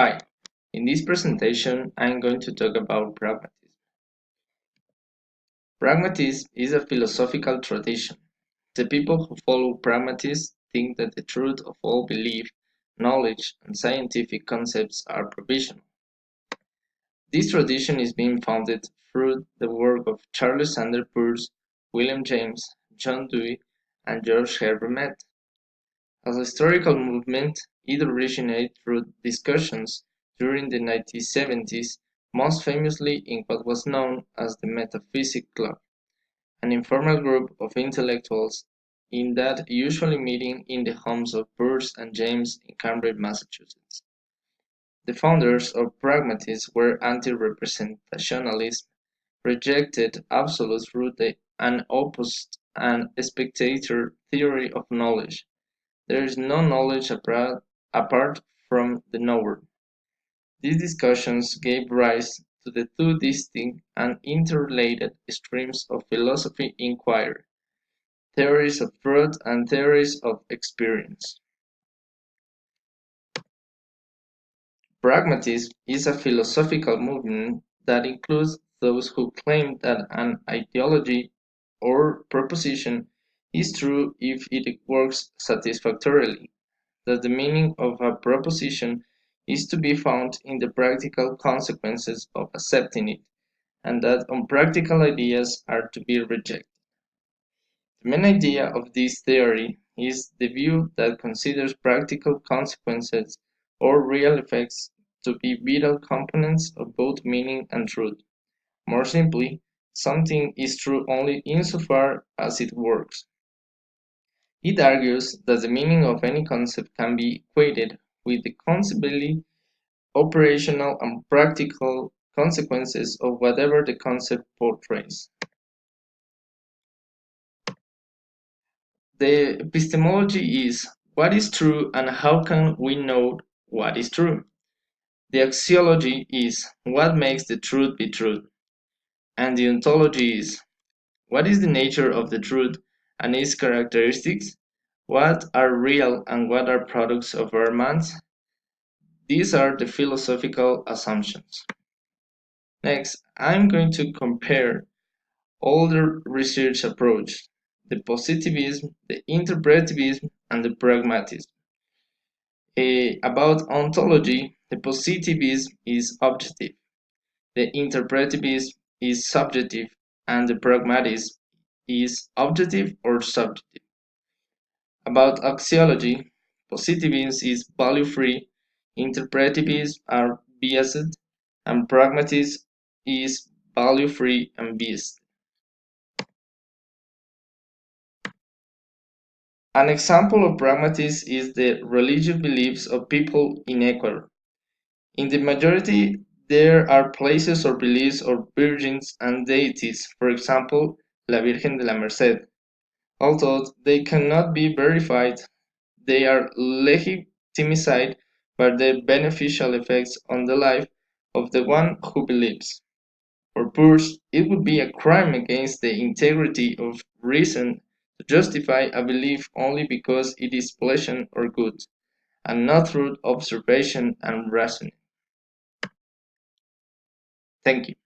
Hi, in this presentation I'm going to talk about pragmatism. Pragmatism is a philosophical tradition. The people who follow pragmatism think that the truth of all belief, knowledge, and scientific concepts are provisional. This tradition is being founded through the work of Charles Sanders Peirce, William James, John Dewey, and George Herbert Mead. As a historical movement, it originated through discussions during the 1970s, most famously in what was known as the Metaphysics Club, an informal group of intellectuals in that usually meeting in the homes of Peirce and James in Cambridge, Massachusetts. The founders of pragmatism were anti-representationalists, rejected absolute truth and opposed an spectator theory of knowledge. There is no knowledge apart from the knower. These discussions gave rise to the two distinct and interrelated streams of philosophy inquiry: theories of truth and theories of experience. Pragmatism is a philosophical movement that includes those who claim that an ideology or proposition is true if it works satisfactorily, that the meaning of a proposition is to be found in the practical consequences of accepting it, and that unpractical ideas are to be rejected. The main idea of this theory is the view that considers practical consequences or real effects to be vital components of both meaning and truth. More simply, something is true only insofar as it works. It argues that the meaning of any concept can be equated with the conceivably operational and practical consequences of whatever the concept portrays. The epistemology is: what is true and how can we know what is true? The axiology is: what makes the truth be true? And the ontology is: what is the nature of the truth and its characteristics? What are real and what are products of our minds? These are the philosophical assumptions. Next, I'm going to compare all the research approaches: the positivism, the interpretivism, and the pragmatism. About ontology, the positivism is objective, the interpretivism is subjective, and the pragmatism is objective or subjective. About axiology, positivism is value-free, interpretivism are biased, and pragmatism is value-free and biased. An example of pragmatism is the religious beliefs of people in Ecuador. In the majority, there are places or beliefs of virgins and deities, for example, La Virgen de la Merced. Although they cannot be verified, they are legitimized by the beneficial effects on the life of the one who believes. For Peirce, it would be a crime against the integrity of reason to justify a belief only because it is pleasant or good, and not through observation and reasoning. Thank you.